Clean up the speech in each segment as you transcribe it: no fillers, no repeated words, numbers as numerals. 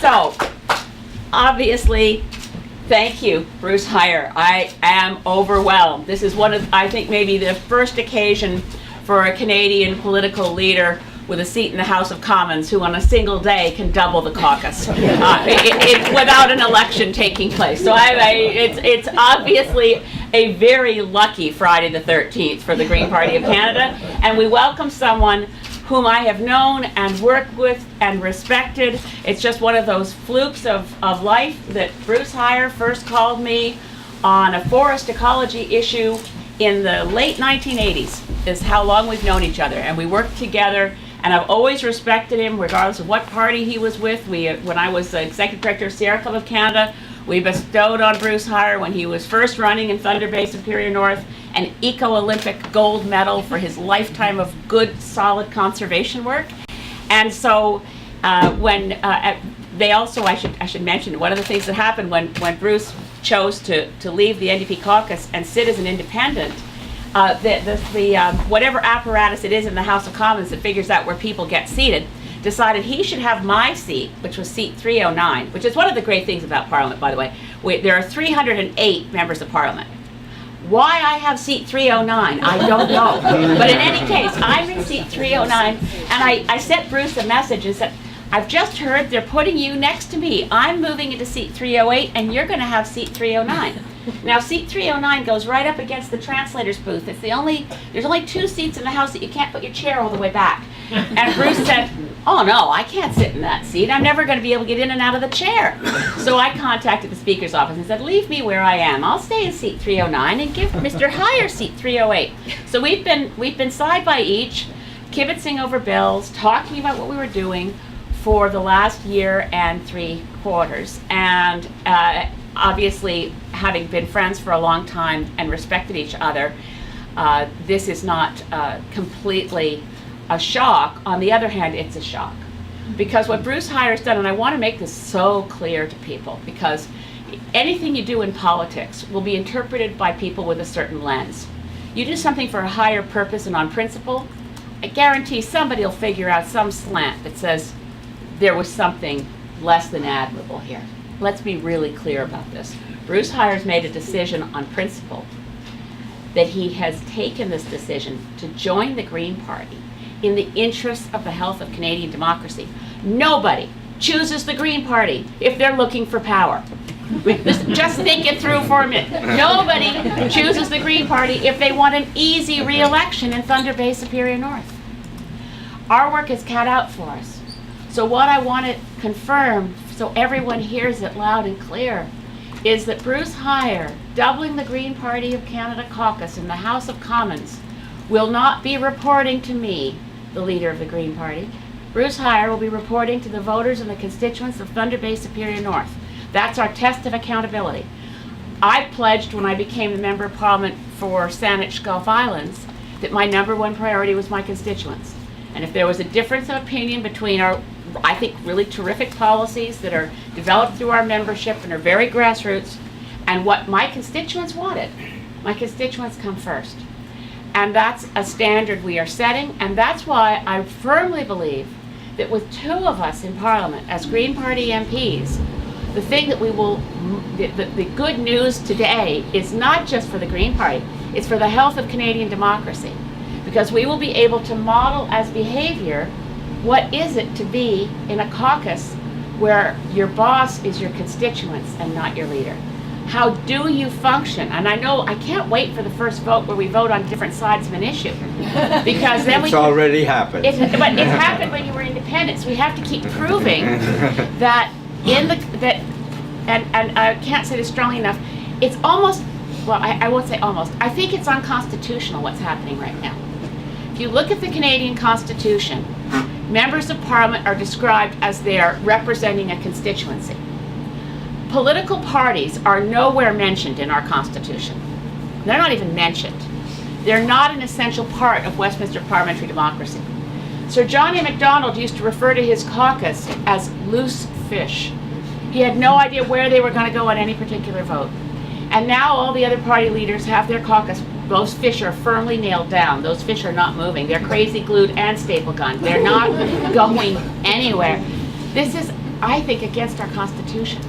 So, obviously, thank you, Bruce Hyer. I am overwhelmed. This is one of, I think, maybe the first occasion for a Canadian political leader with a seat in the House of Commons who on a single day can double the caucus without an election taking place. So it's obviously a very lucky Friday the 13th for the Green Party of Canada, and we welcome someone whom I have known and worked with and respected. It's just one of those flukes of life that Bruce Hyer first called me on a forest ecology issue in the late 1980s, is how long we've known each other, and we worked together. And I've always respected him, regardless of what party he was with. When I was the Executive Director of Sierra Club of Canada, we bestowed on Bruce Hyer, when he was first running in Thunder Bay Superior North, an Eco-Olympic gold medal for his lifetime of good, solid conservation work. And so they also, I should mention, one of the things that happened when Bruce chose to leave the NDP caucus and sit as an independent, whatever apparatus it is in the House of Commons that figures out where people get seated, decided he should have my seat, which was seat 309, which is one of the great things about Parliament, by the way. There are 308 members of Parliament. Why I have seat 309, I don't know. But in any case, I'm in seat 309, and I sent Bruce a message and said, I've just heard they're putting you next to me. I'm moving into seat 308, and you're going to have seat 309. Now, seat 309 goes right up against the translator's booth. There's only 2 seats in the House that you can't put your chair all the way back. And Bruce said, oh no, I can't sit in that seat. I'm never going to be able to get in and out of the chair. So I contacted the Speaker's office and said, leave me where I am. I'll stay in seat 309 and give Mr. Hyer seat 308. So we've been side by each, kibitzing over bills, talking about what we were doing for the last year and 3 quarters. And obviously, having been friends for a long time and respected each other, this is not completely a shock. On the other hand, it's a shock. Because what Bruce Hyer has done, and I want to make this so clear to people, because anything you do in politics will be interpreted by people with a certain lens. You do something for a higher purpose and on principle, I guarantee somebody will figure out some slant that says there was something less than admirable here. Let's be really clear about this. Bruce Hyer's made a decision on principle that he has taken this decision to join the Green Party in the interest of the health of Canadian democracy. Nobody chooses the Green Party if they're looking for power. Just think it through for a minute. Nobody chooses the Green Party if they want an easy re-election in Thunder Bay Superior North. Our work is cut out for us. So what I want to confirm, so everyone hears it loud and clear, is that Bruce Hyer, doubling the Green Party of Canada caucus in the House of Commons, will not be reporting to me, the leader of the Green Party. Bruce Hyer will be reporting to the voters and the constituents of Thunder Bay Superior North. That's our test of accountability. I pledged when I became the Member of Parliament for Saanich Gulf Islands that my #1 priority was my constituents. And if there was a difference of opinion between our, I think, really terrific policies that are developed through our membership and are very grassroots, and what my constituents wanted, my constituents come first. And that's a standard we are setting, and that's why I firmly believe that with 2 of us in Parliament as Green Party MPs, the thing that we will, the good news today is not just for the Green Party, it's for the health of Canadian democracy. Because we will be able to model as behavior what is it to be in a caucus where your boss is your constituents and not your leader. How do you function? And I know I can't wait for the first vote where we vote on different sides of an issue, because then it's already happened. But it happened when you were independent. So we have to keep proving that and I can't say this strongly enough. It's almost, well, I won't say almost. I think it's unconstitutional what's happening right now. If you look at the Canadian Constitution, members of Parliament are described as they're representing a constituency. Political parties are nowhere mentioned in our Constitution. They're not even mentioned. They're not an essential part of Westminster parliamentary democracy. Sir John A. Macdonald used to refer to his caucus as loose fish. He had no idea where they were going to go on any particular vote. And now all the other party leaders have their caucus. Those fish are firmly nailed down. Those fish are not moving. They're crazy glued and staple gunned. They're not going anywhere. This is I think, against our Constitution.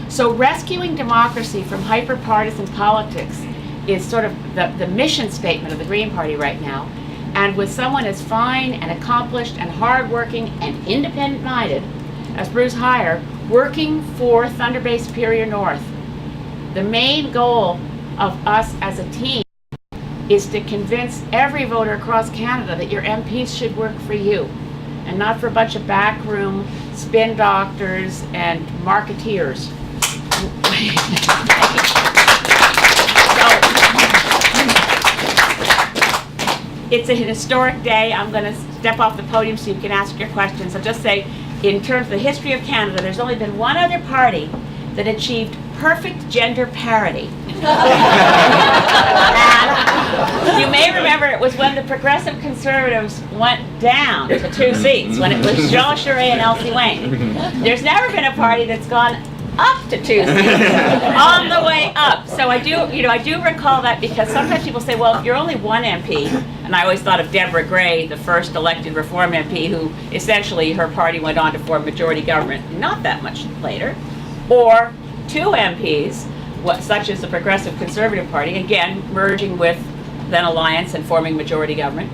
So rescuing democracy from hyper-partisan politics is sort of the mission statement of the Green Party right now. And with someone as fine and accomplished and hardworking and independent-minded as Bruce Hyer, working for Thunder Bay Superior North, the main goal of us as a team is to convince every voter across Canada that your MPs should work for you and not for a bunch of backroom spin doctors and marketeers. It's a historic day. I'm going to step off the podium so you can ask your questions. I'll just say, in terms of the history of Canada, there's only been one other party that achieved perfect gender parity. And you may remember it was when the Progressive Conservatives went down to 2 seats, when it was Jean Charest and Elsie Wayne. There's never been a party that's gone up to 2 seats, on the way up. So I do recall that, because sometimes people say, well, if you're only one MP, and I always thought of Deborah Gray, the first elected Reform MP, who essentially her party went on to form majority government not that much later, or 2 MPs, such as the Progressive Conservative Party, again, merging with then Alliance and forming majority government.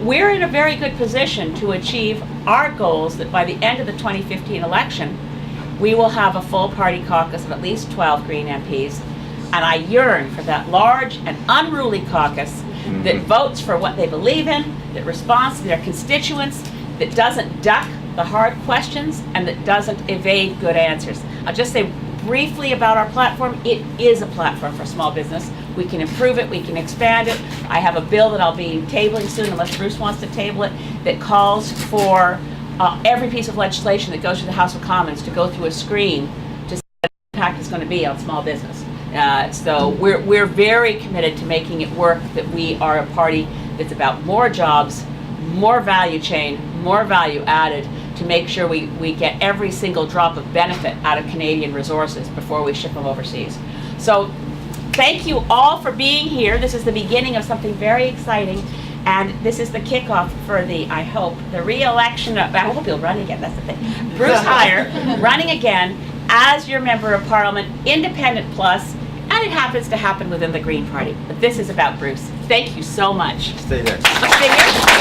We're in a very good position to achieve our goals that by the end of the 2015 election, we will have a full party caucus of at least 12 Green MPs, and I yearn for that large and unruly caucus that votes for what they believe in, that responds to their constituents, that doesn't duck the hard questions, and that doesn't evade good answers. I'll just say briefly about our platform. It is a platform for small business. We can improve it, we can expand it. I have a bill that I'll be tabling soon, unless Bruce wants to table it, that calls for every piece of legislation that goes to the House of Commons to go through a screen to see what the impact is going to be on small business. So we're very committed to making it work, that we are a party that's about more jobs, more value chain, more value added, to make sure we get every single drop of benefit out of Canadian resources before we ship them overseas. So thank you all for being here. This is the beginning of something very exciting. And this is the kickoff for the, I hope, the re-election of, I hope he'll run again, that's the thing. Bruce Hyer, running again as your Member of Parliament, Independent Plus, and it happens to happen within the Green Party. But this is about Bruce. Thank you so much. Stay there. Stay here.